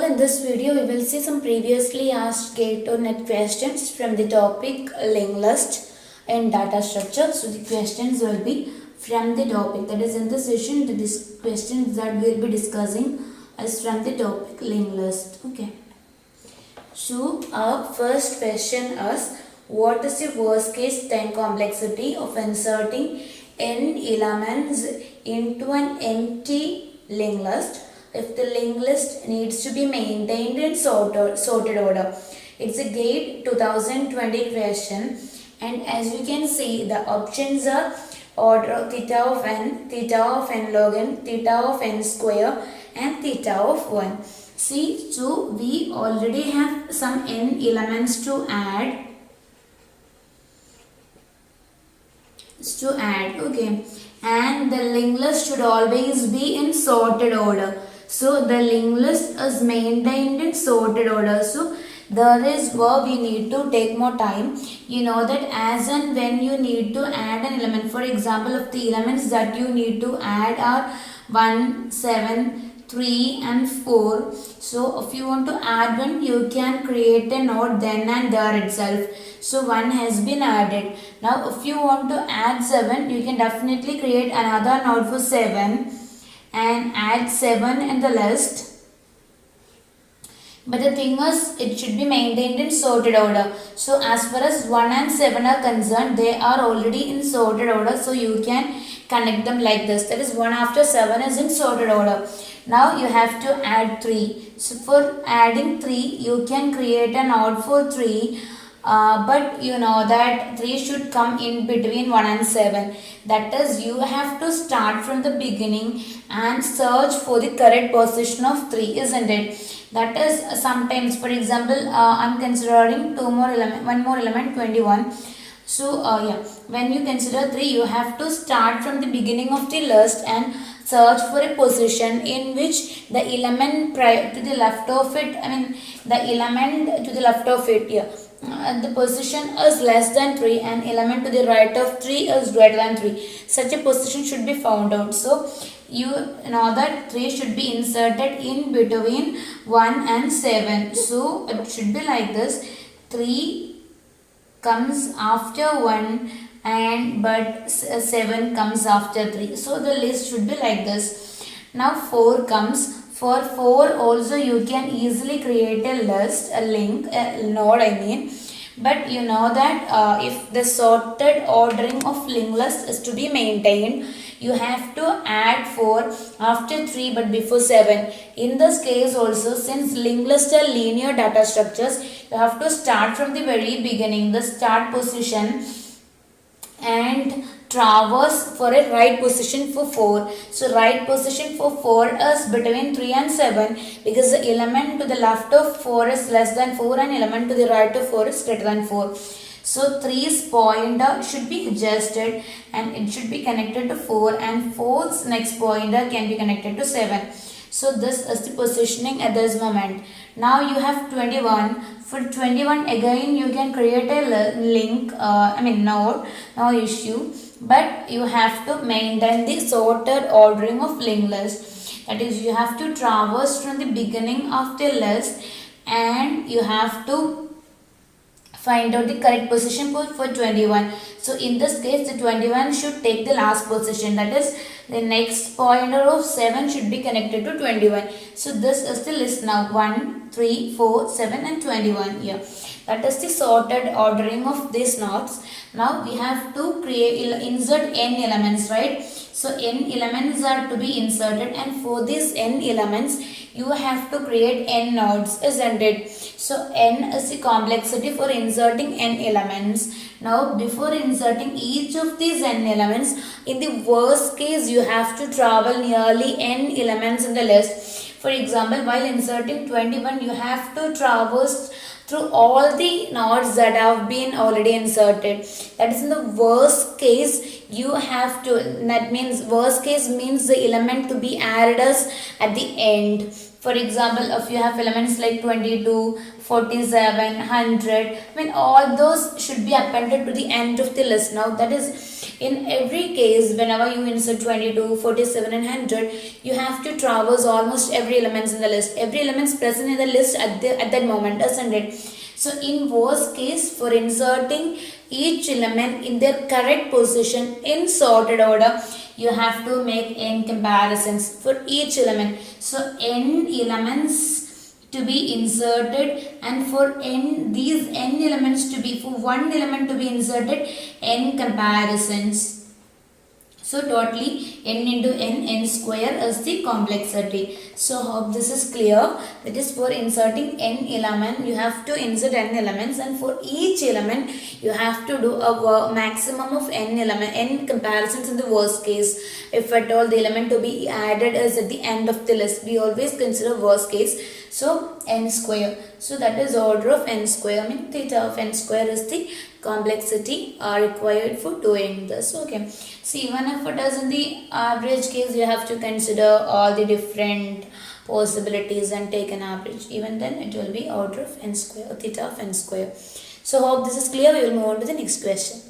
in this video we will see some previously asked GATE or NET questions from the topic linked list and data structure. So the questions will be from the topic, that is in this session the questions that we will be discussing is from the topic linked list. Okay. So our first question is, what is the worst case time complexity of inserting n elements into an empty linked list if the linked list needs to be maintained in sorted order? It's a GATE 2020 question, and as you can see the options are order of theta of n log n, theta of n square and theta of 1. See, so we already have some n elements to add. Okay, and the linked list should always be in sorted order. So the linked list is maintained in sorted order. So there is where we need to take more time. You know that as and when you need to add an element, for example, if the elements that you need to add are 1, 7, 3 and 4. So if you want to add one, you can create a node then and there itself. So 1 has been added. Now if you want to add 7, you can definitely create another node for 7 and add 7 in the list. But the thing is, it should be maintained in sorted order. So as far as 1 and 7 are concerned, they are already in sorted order. So you can connect them like this. That is 1 after 7 is in sorted order. Now you have to add 3. So for adding 3, you can create a node for 3. But you know that 3 should come in between 1 and 7. That is, you have to start from the beginning and search for the correct position of 3, isn't it? That is, sometimes, for example, I'm considering one more element, 21. So when you consider 3, you have to start from the beginning of the list and search for a position in which the element to the left of it, the element to the left of it, the position is less than 3 and element to the right of 3 is greater than 3. Such a position should be found out. So you know that 3 should be inserted in between 1 and 7. So it should be like this: 3 comes after 1 but 7 comes after 3. So the list should be like this. Now 4 comes. For 4 also you can easily create a list, a node but you know that if the sorted ordering of linked list is to be maintained, you have to add 4 after 3 but before 7. In this case also, since linked lists are linear data structures, you have to start from the very beginning, the start position, and traverse for a right position for 4. So right position for 4 is between 3 and 7 because the element to the left of 4 is less than 4 and element to the right of 4 is greater than 4. So 3's pointer should be adjusted and it should be connected to 4, and 4's next pointer can be connected to 7. So this is the positioning at this moment. Now you have 21. For 21 again you can create a node, no issue. But you have to maintain the sorted ordering of linked list. That is, you have to traverse from the beginning of the list and you have to find out the correct position for 21. So in this case, the 21 should take the last position. That is, the next pointer of 7 should be connected to 21. So this is the list now: 1, 3, 4, 7 and 21 here. That is the sorted ordering of these nodes. Now we have to insert n elements, right? So n elements are to be inserted, and for these n elements you have to create n nodes, isn't it? So n is the complexity for inserting n elements. Now before inserting each of these n elements, in the worst case you have to travel nearly n elements in the list. For example, while inserting 21, you have to traverse through all the nodes that have been already inserted. That is in the worst case you have to, that means worst case means the element to be added as at the end. For example, if you have elements like 22, 47, 100, I mean all those should be appended to the end of the list. Now that is, in every case, whenever you insert 22, 47 and 100, you have to traverse almost every elements in the list. Every elements present in the list at that moment, isn't it? So in worst case, for inserting each element in their correct position in sorted order, you have to make n comparisons for each element. So n elements to be inserted, and for these n elements to be, for one element to be inserted, n comparisons. So totally n into n square is the complexity. So hope this is clear. That is, for inserting n element, you have to insert n elements, and for each element you have to do a maximum of n comparisons in the worst case. If at all the element to be added is at the end of the list, we always consider worst case. So n square. So that is order of n square. I mean theta of n square is the complexity required for doing this. Okay. So even if it is in the average case, you have to consider all the different possibilities and take an average. Even then it will be order of n square, or theta of n square. So hope this is clear. We will move on to the next question.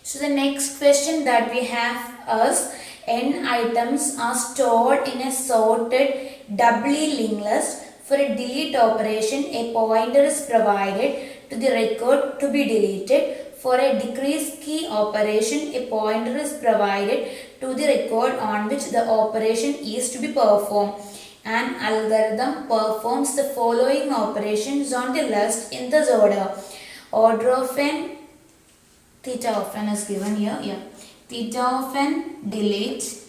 So the next question that we have is, n items are stored in a sorted doubly linked list. For a delete operation, a pointer is provided to the record to be deleted. For a decrease key operation, a pointer is provided to the record on which the operation is to be performed. An algorithm performs the following operations on the list in this order. Order of n, theta of n is given here. Yeah. Theta of n delete.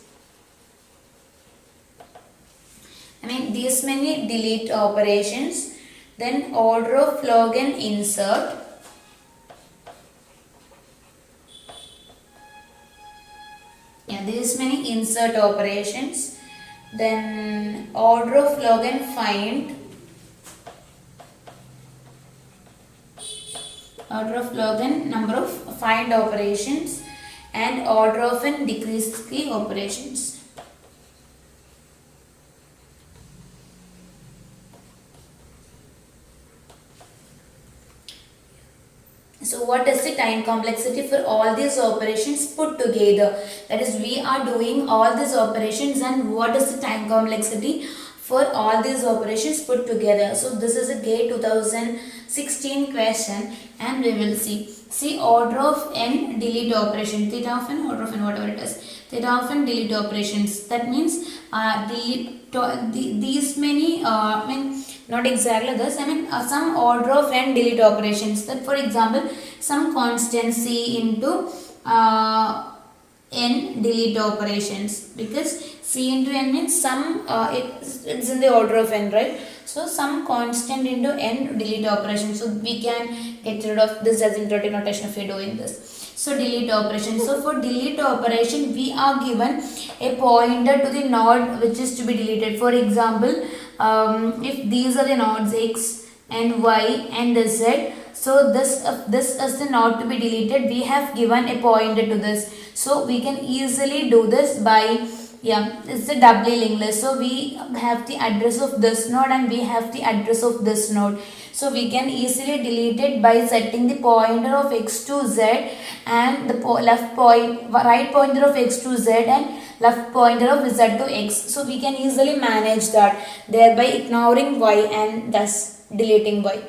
I mean these many delete operations. Then order of log n insert. Yeah, these many insert operations. Then order of log n find. Order of log n number of find operations, and order of n decrease key operations. So what is the time complexity for all these operations put together? That is, we are doing all these operations, and what is the time complexity for all these operations put together? So this is a GATE 2016 question, and we will see. See, order of n delete operation, theta of n, order of n, whatever it is, theta of n delete operations. That means these many, I mean not exactly this, I mean some order of n delete operations. That, for example, some constant c into n delete operations, because c into n means some it's in the order of n, right? So some constant into n delete operation. So we can get rid of this asymptotic notation if we are doing this. So delete operation. So for delete operation, we are given a pointer to the node which is to be deleted. For example, if these are the nodes x and y and z, so this is the node to be deleted, we have given a pointer to this. So we can easily do this by, yeah, it's a doubly linked list. So we have the address of this node and we have the address of this node. So we can easily delete it by setting the pointer of x to z and the right pointer of x to z and left pointer of z to x. So we can easily manage that, thereby ignoring y and thus deleting y.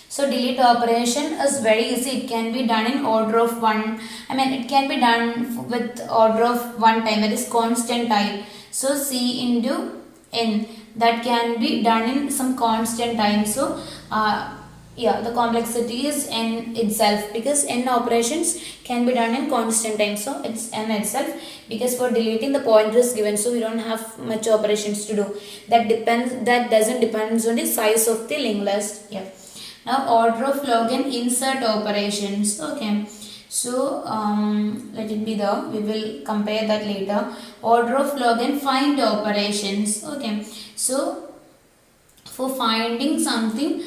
So delete operation is very easy. It can be done in order of one. I mean it can be done with order of one time, that is constant time. So c into n, that can be done in some constant time. So yeah, the complexity is n itself, because n operations can be done in constant time. So it's n itself, because for deleting the pointer is given, so we don't have much operations to do. That doesn't depend on the size of the linked list. Yeah. Now order of log n insert operations. Okay. So let it be there. We will compare that later. Order of log n find operations. Okay. So for finding something,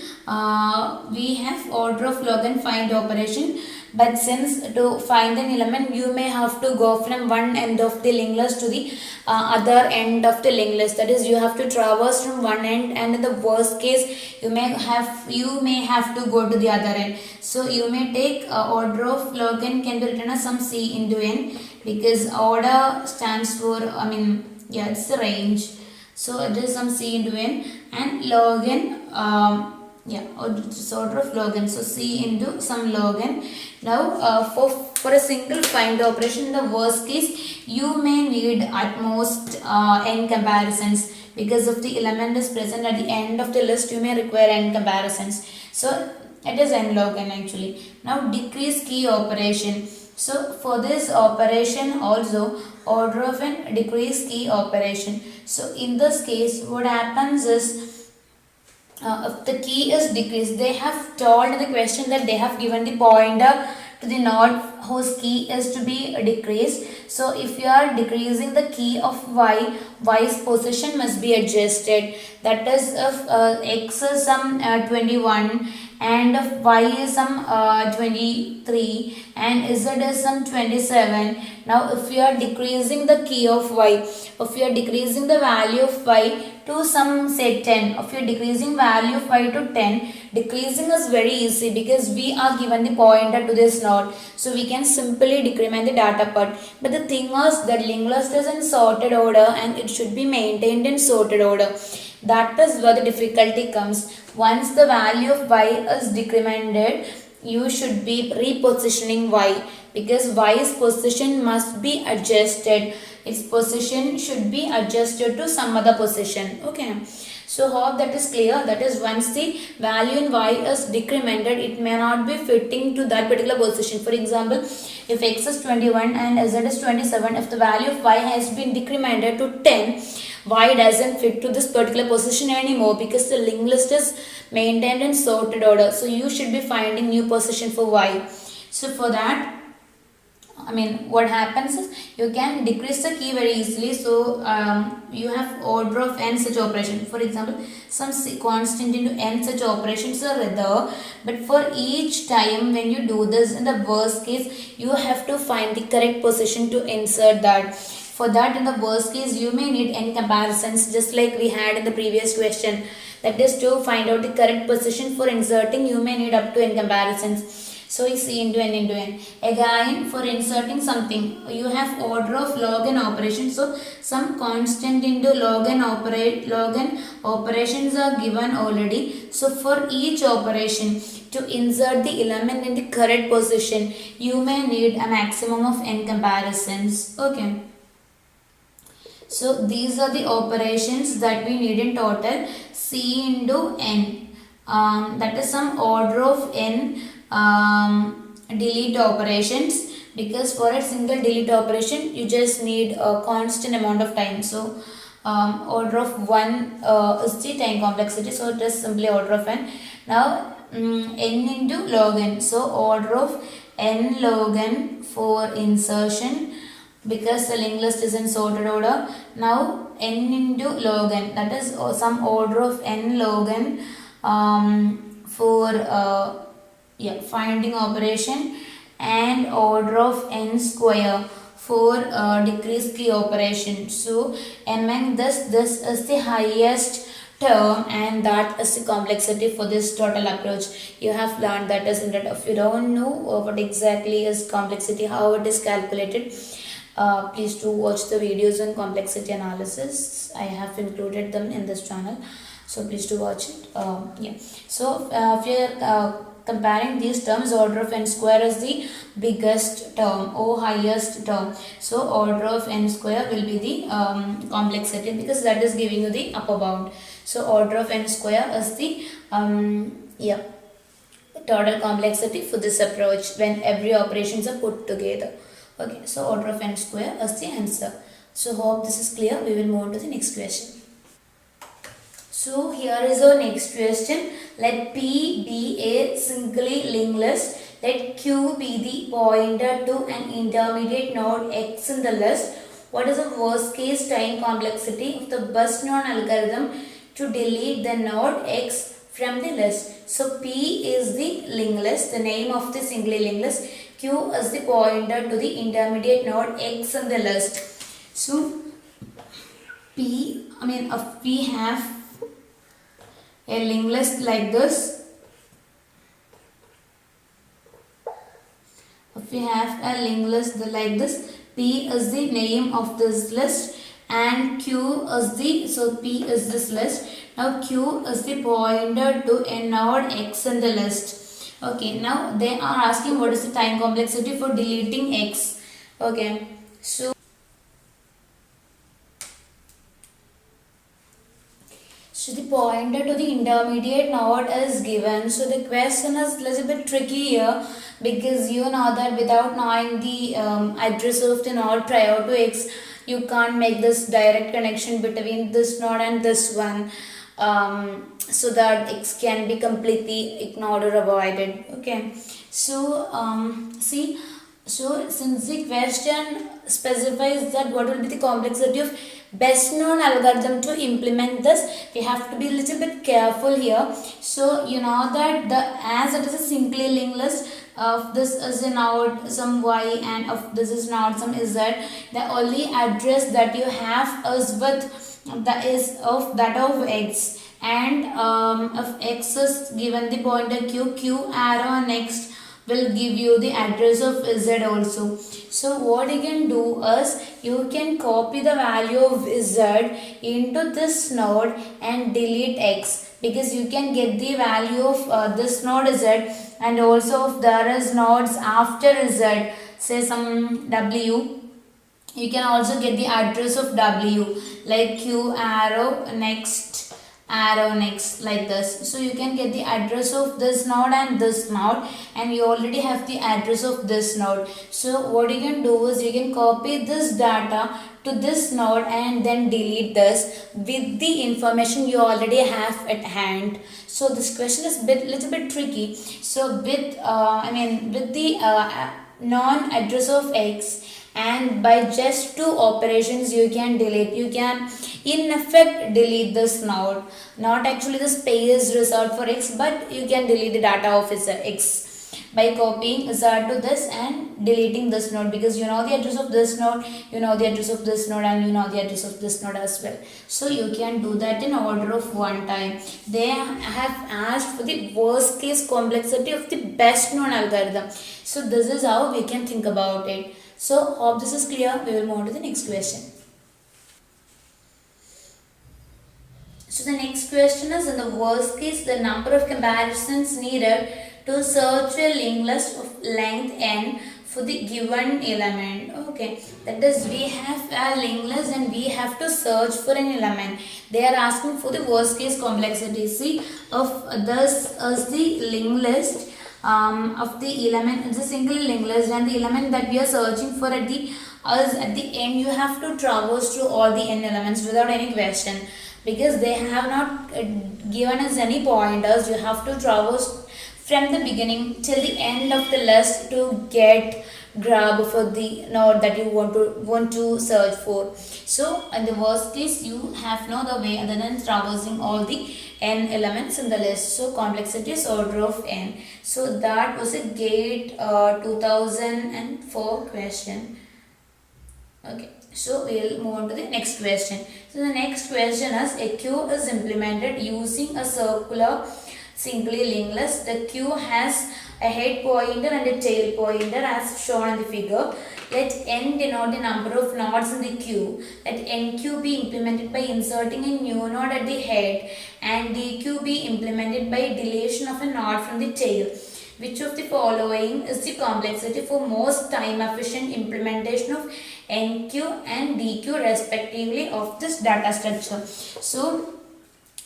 we have order of log n find operation. but since to find an element you may have to go from one end of the linked list to the other end of the linked list, that is you have to traverse from one end, and in the worst case you may have to go to the other end. So you may take order of log n can be written as some c into n, because order stands for, it's the range, so it is some c into n, and log n, it's order of log n, so c into some log n. Now for a single find operation, in the worst case you may need at most n comparisons, because if the element is present at the end of the list you may require n comparisons, so it is n log n actually. Now decrease key operation. So for this operation also, order of n decrease key operation. So in this case what happens is, if the key is decreased, they have told in the question that they have given the pointer to the node whose key is to be decreased. So if you are decreasing the key of y, y's position must be adjusted. That is, if x is some 21 and if y is some 23 and z is some 27. Now if you are decreasing the key of y, if you are decreasing the value of y to some say 10, if you are decreasing value of y to 10, decreasing is very easy because we are given the pointer to this node, so we can simply decrement the data part. But the thing is that linked list is in sorted order and it should be maintained in sorted order. That is where the difficulty comes. Once the value of y is decremented, you should be repositioning y, because y's position must be adjusted. Its position should be adjusted to some other position. Okay. So hope that is clear. That is, once the value in y is decremented, it may not be fitting to that particular position. For example, if x is 21 and z is 27, if the value of y has been decremented to 10, y doesn't fit to this particular position anymore, because the linked list is maintained in sorted order. So you should be finding new position for y. So for that, what happens is you can decrease the key very easily. So you have order of n such operation. For example, some constant into n such operations are there, but for each time when you do this, in the worst case you have to find the correct position to insert that. For that, in the worst case, you may need n comparisons, just like we had in the previous question. That is, to find out the correct position for inserting, you may need up to n comparisons. So it's c into n into n. Again, for inserting something, you have order of log n operation. So some constant into log n operations are given already. So for each operation, to insert the element in the correct position, you may need a maximum of n comparisons. Okay. So these are the operations that we need in total, c into n. That is some order of n delete operations, because for a single delete operation you just need a constant amount of time. So order of 1 is the time complexity, so it is simply order of n. Now n into log n, so order of n log n for insertion, because the linked list is in sorted order. Now n into log n, that is some order of n log n for finding operation, and order of n square for decrease key operation. So among this is the highest term, and that is the complexity for this total approach. You have learned that, isn't it? If you don't know what exactly is complexity, how it is calculated, please do watch the videos on complexity analysis. I have included them in this channel, so please do watch it. So if you are comparing these terms, order of n square is the biggest term or highest term. So order of n square will be the complexity, because that is giving you the upper bound. So order of n square is the total complexity for this approach when every operations are put together. Okay, so order of n square is the answer. So hope this is clear. We will move on to the next question. So here is our next question. Let P be a singly linked list. Let Q be the pointer to an intermediate node X in the list. What is the worst case time complexity of the bus known algorithm to delete the node X from the list. So P is the linked list, the name of the singly linked list. Q is the pointer to the intermediate node X in the list. So if we have a linked list like this, if we have a linked list like this, P is the name of this list and Q is the, so P is this list. Now Q is the pointer to a node X in the list. Okay, now they are asking what is the time complexity for deleting X. Okay, so the pointer to the intermediate node is given. So the question is a little bit tricky here, because you know that without knowing the address of the node prior to X, you can't make this direct connection between this node and this one, so that X can be completely ignored or avoided. Okay, so see, so since the question specifies that what will be the complexity of best known algorithm to implement this, we have to be a little bit careful here. So you know that as it is a simply linked list, of this is a node some y and of this is node some z, the only address that you have is with that of X, and if X is given the pointer Q arrow next will give you the address of Z also. So what you can do is you can copy the value of Z into this node and delete X, because you can get the value of this node Z, and also if there is nodes after Z, say some W, you can also get the address of W, like Q arrow next like this. So you can get the address of this node and this node, and you already have the address of this node. So what you can do is you can copy this data to this node and then delete this with the information you already have at hand. So this question is little bit tricky. So with with the non address of X, and by just two operations you can in effect delete this node, not actually the space result for X, but you can delete the data of X by copying Z to this and deleting this node, because you know the address of this node, you know the address of this node, and you know the address of this node as well. So you can do that in order of one time. They have asked for the worst case complexity of the best known algorithm. So this is how we can think about it. So hope this is clear. We will move on to the next question. So the next question is, in the worst case, the number of comparisons needed to search a linked list of length n for the given element. Okay, that is, we have a linked list and we have to search for an element. They are asking for the worst case complexity. See, of this is the linked list of the element. It's a single linked list, and the element that we are searching for at the end, you have to traverse through all the n elements without any question, because they have not given us any pointers. You have to traverse from the beginning till the end of the list to get grab for the node that you want to search for. So in the worst case, you have no other way other than traversing all the n elements in the list. So complexity is order of n. So that was a GATE 2004 question. Okay, so we'll move on to the next question. So the next question is, a queue is implemented using a circular singly linked list. The queue has a head pointer and a tail pointer as shown in the figure. Let n denote the number of nodes in the queue. Let nq be implemented by inserting a new node at the head, and dq be implemented by deletion of a node from the tail. Which of the following is the complexity for most time efficient implementation of nq and dq respectively of this data structure? So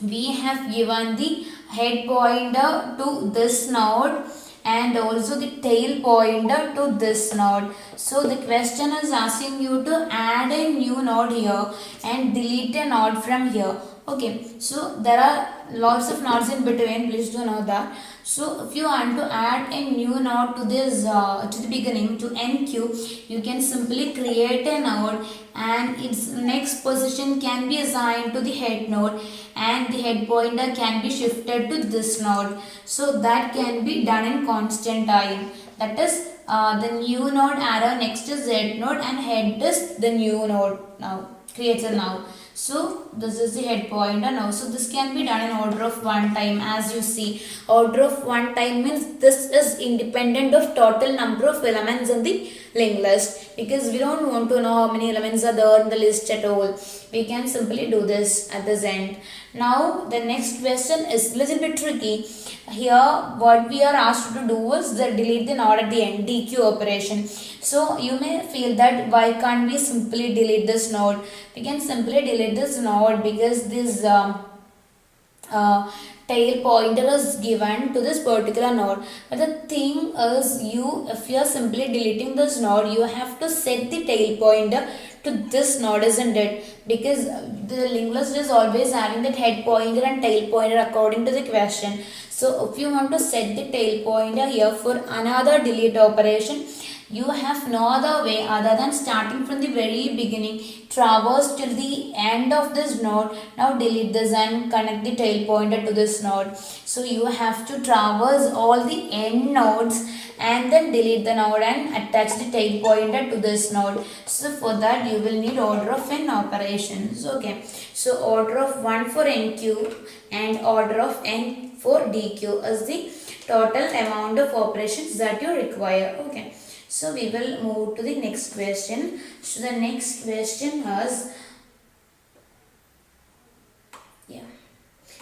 we have given the head pointer to this node and also the tail pointer to this node. So the question is asking you to add a new node here and delete a node from here. Okay, so there are lots of nodes in between, please do know that. So if you want to add a new node to this to the beginning, to NQ, you can simply create a node and its next position can be assigned to the head node and the head pointer can be shifted to this node. So that can be done in constant time. That is the new node arrow next to Z node and head is the new node now created now. So this is the head pointer now. So this can be done in order of one time. As you see, order of one time means this is independent of total number of elements in the linked list, because we don't want to know how many elements are there in the list at all. We can simply do this at this end. Now the next question is little bit tricky. Here what we are asked to do is delete the node at the end, DQ operation. So you may feel that why can't we simply delete this node? We can simply delete this node because this tail pointer is given to this particular node. But the thing is, if you are simply deleting this node, you have to set the tail pointer to this node, isn't it? Because the linked list is always having that head pointer and tail pointer according to the question. So if you want to set the tail pointer here for another delete operation, you have no other way other than starting from the very beginning, traverse till the end of this node. Now delete this and connect the tail pointer to this node. So you have to traverse all the end nodes and then delete the node and attach the tail pointer to this node. So for that you will need order of n operations. Okay, so order of 1 for NQ and order of n for DQ is the total amount of operations that you require. Okay, so we will move to the next question. So the next question is,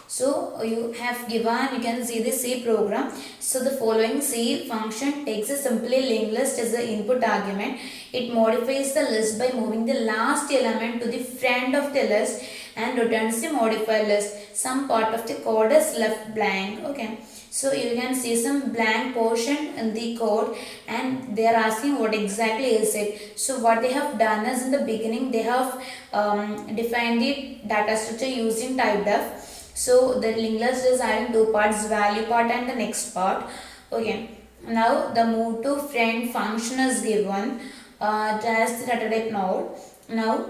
so you have given, you can see the C program. So the following C function takes a simply linked list as the input argument. It modifies the list by moving the last element to the front of the list and returns the modified list. Some part of the code is left blank. Okay, so you can see some blank portion in the code and they are asking what exactly is it. So what they have done is, in the beginning they have defined the data structure using typedef. So the linked list is having two parts, value part and the next part. Okay, now the move to front function is given as the data type node. Now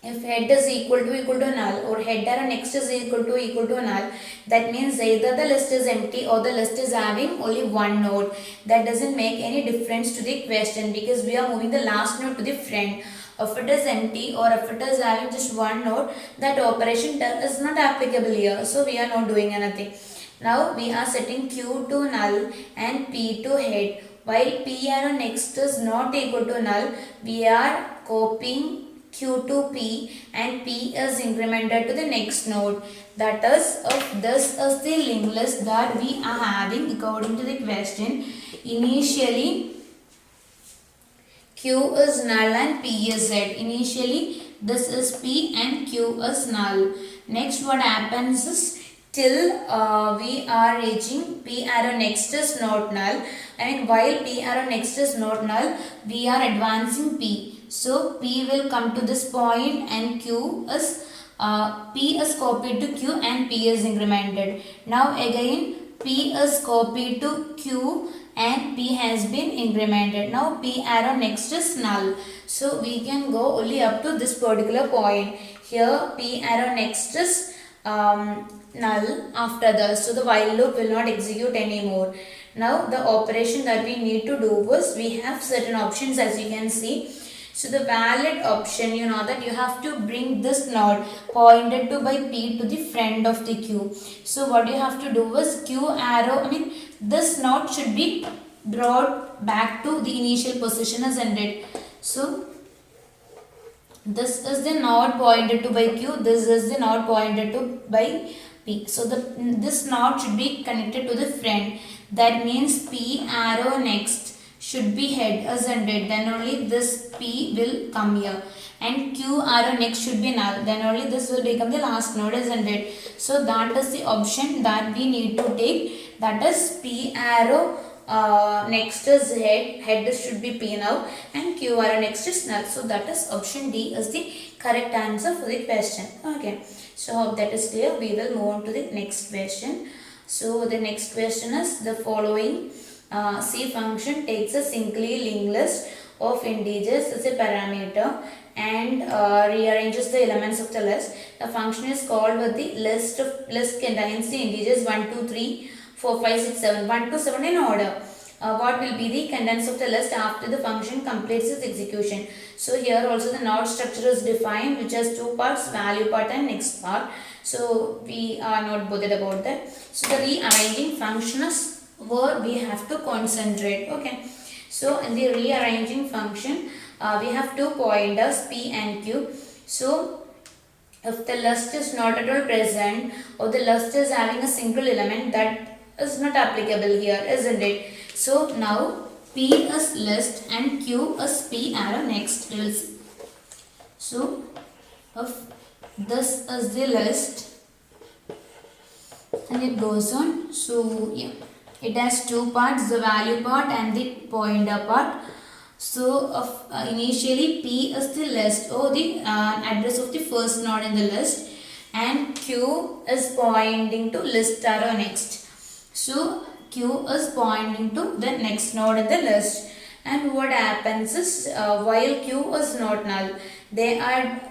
if head is equal to null or head arrow next is equal to null, that means either the list is empty or the list is having only one node. That doesn't make any difference to the question because we are moving the last node to the front. If it is empty or if it is having just one node, that operation is not applicable here. So we are not doing anything. Now we are setting Q to null and P to head. While P arrow next is not equal to null, we are copying Q to P and P is incremented to the next node. That is, if this is the linked list that we are having according to the question, initially Q is null and P is Z. Initially this is P and Q is null. Next what happens is, till we are reaching P arrow next is not null, and while P arrow next is not null, we are advancing P. So P will come to this point and Q is P is copied to Q and P is incremented. Now again P is copied to Q and P has been incremented. Now P arrow next is null. So we can go only up to this particular point. Here P arrow next is null after this. So the while loop will not execute anymore. Now the operation that we need to do was, we have certain options as you can see. So the valid option, you know that you have to bring this node pointed to by P to the front of the Q. So what you have to do is Q arrow, this node should be brought back to the initial position as ended. So this is the node pointed to by Q, this is the node pointed to by P. So this node should be connected to the front. That means P arrow next should be head as ended, then only this P will come here, and Q arrow next should be null, then only this will become the last node as ended. So that is the option that we need to take, that is P arrow next is head should be P now, and Q arrow next is null. So that is option D is the correct answer for the question. Okay, so hope that is clear. We will move on to the next question. So the next question is the following C function takes a singly linked list of integers as a parameter and rearranges the elements of the list. The function is called with the list contains the integers 1, 2, 3, 4, 5, 6, 7, 1 to 7 in order. What will be the contents of the list after the function completes its execution? So here also the node structure is defined, which has two parts, value part and next part. So we are not bothered about that. So the rearranging function is where we have to concentrate. Okay. So in the rearranging function, we have two pointers P and Q. So if the list is not at all present or the list is having a single element, that is not applicable here, isn't it? So now P is list and Q is P arrow next. We will see. So if this is the list and it goes on. So yeah, it has two parts, the value part and the pointer part. So initially P is the list or the address of the first node in the list, and Q is pointing to list arrow next. So Q is pointing to the next node in the list, and what happens is while Q is not null, they are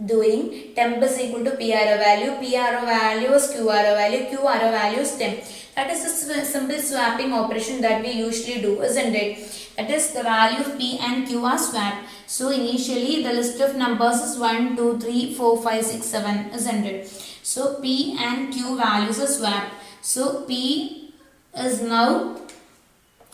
doing temp is equal to P arrow value, P arrow value is Q arrow value, Q arrow value is temp. That is a simple swapping operation that we usually do, isn't it? That is, the value of P and Q are swapped. So initially the list of numbers is 1, 2, 3, 4, 5, 6, 7, isn't it? So P and Q values are swapped. So P is now,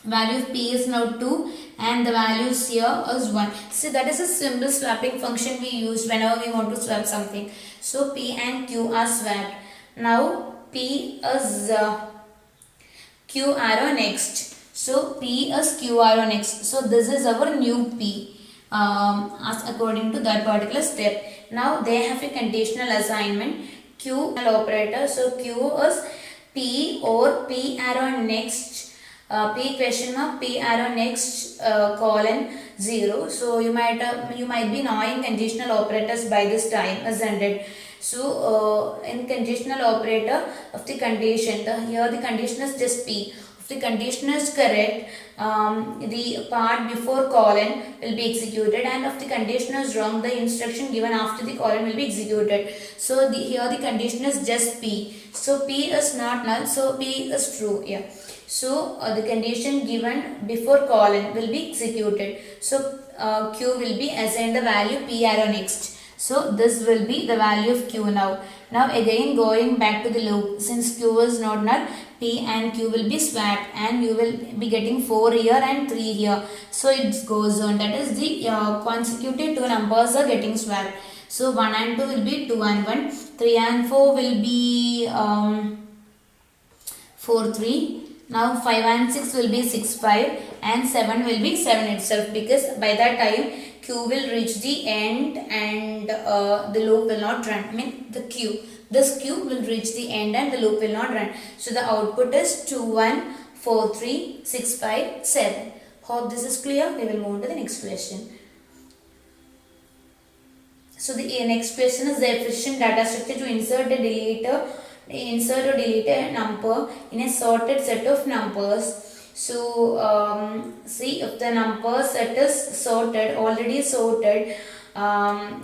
value of P is now 2 and the values here is 1. So that is a simple swapping function we use whenever we want to swap something. So P and Q are swapped. Now P is Q arrow next. So P is Q arrow next. So this is our new P as according to that particular step. Now they have a conditional assignment Q operator. So Q is P or P arrow next, P question mark P arrow next colon 0. So you might be knowing conditional operators by this time, isn't it? So in conditional operator of the condition, here the condition is just P. If the condition is correct, the part before colon will be executed, and if the condition is wrong, the instruction given after the colon will be executed. So here the condition is just P. So P is not null, so P is true. Yeah. So the condition given before colon will be executed. So Q will be assigned the value P arrow next. So this will be the value of Q now. Now again going back to the loop, since Q is not null, P and Q will be swapped and you will be getting 4 here and 3 here. So it goes on, that is the consecutive two numbers are getting swapped. So 1 and 2 will be 2 and 1, 3 and 4 will be 4, 3. Now 5 and 6 will be 6, 5 and 7 will be 7 itself, because by that time Q will reach the end and the loop will not run. I mean this Q will reach the end and the loop will not run. So the output is 2, 1, 4, 3, 6, 5, 7. Hope this is clear. We will move on to the next question. So the next question is the efficient data structure to insert or delete a number in a sorted set of numbers. So see, if the number set is already sorted,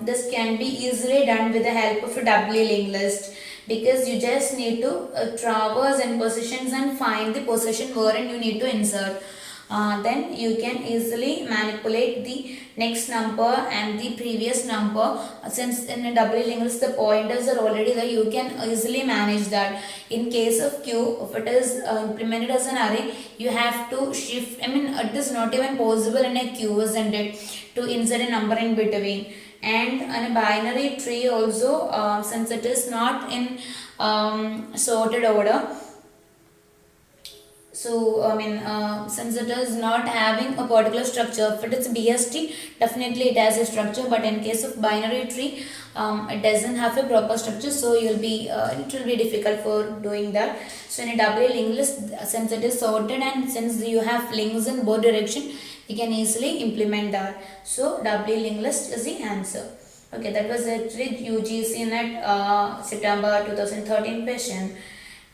this can be easily done with the help of a doubly linked list, because you just need to traverse in positions and find the position wherein you need to insert. Then you can easily manipulate the next number and the previous number. Since in a doubly linked list the pointers are already there, you can easily manage that. In case of Q, if it is implemented as an array, you have to shift. I mean, it is not even possible in a Q, isn't it, to insert a number in between. And in a binary tree also, since it is not in sorted order, so since it is not having a particular structure, if it is BST, definitely it has a structure. But in case of binary tree, it doesn't have a proper structure, so you'll be it will be difficult for doing that. So in a W linked list, since it is sorted and since you have links in both direction, you can easily implement that. So W linked list is the answer. Okay, that was actually UGC NET September 2013 question.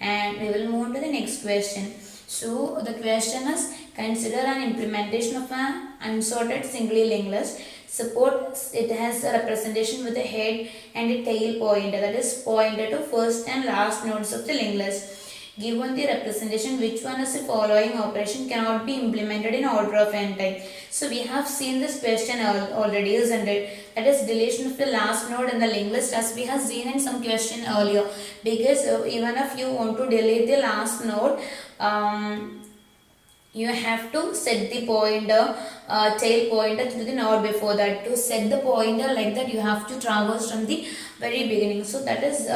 And we will move on to the next question. So the question is, consider an implementation of an unsorted singly linked list. Suppose it has a representation with a head and a tail pointer, that is pointer to first and last nodes of the linked list. Given the representation, which one is the following operation cannot be implemented in order of n type? So we have seen this question already, isn't it? That is deletion of the last node in the linked list, as we have seen in some question earlier. Because even if you want to delete the last node, you have to set the pointer, tail pointer to the node before that. To set the pointer like that, you have to traverse from the very beginning. So that is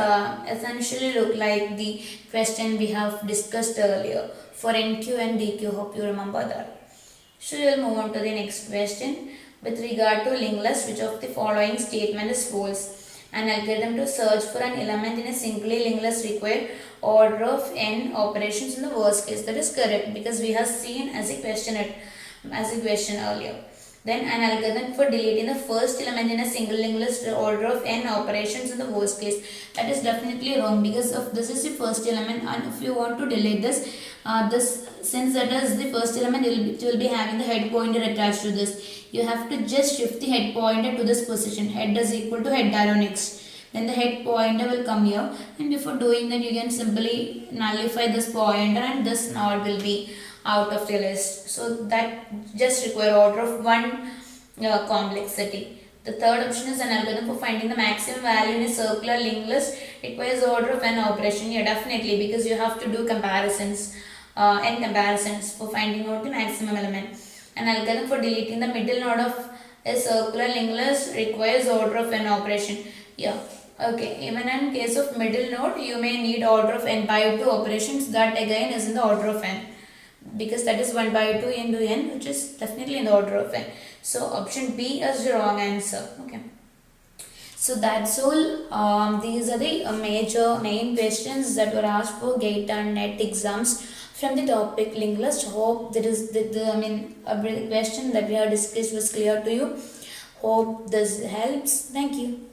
essentially look like the question we have discussed earlier for NQ and DQ. Hope you remember that. So we will move on to the next question. With regard to linked list, which of the following statement is false? An algorithm to search for an element in a singly linked list require order of n operations in the worst case. That is correct, because we have seen as a question earlier. Then an algorithm for deleting the first element in a single linked list order of n operations in the worst case. That is definitely wrong, because if this is the first element and if you want to delete this, since that is the first element, it will be having the head pointer attached to this. You have to just shift the head pointer to this position. Head is equal to head arrow next. Then the head pointer will come here, and before doing that, you can simply nullify this pointer and this node will be out of the list. So that just require order of one complexity. The third option is an algorithm for finding the maximum value in a circular linked list requires order of n operation. Yeah, definitely, because you have to do comparisons, n comparisons for finding out the maximum element. An algorithm for deleting the middle node of a circular linked list requires order of n operation. Yeah. Okay, even in case of middle node, you may need order of n by 2 operations. That again is in the order of n, because that is 1 by 2 into n, which is definitely in the order of n. So option B is the wrong answer. Okay. So that's all. These are the main questions that were asked for GATE and NET exams from the topic linked list. Hope that is every question that we have discussed was clear to you. Hope this helps. Thank you.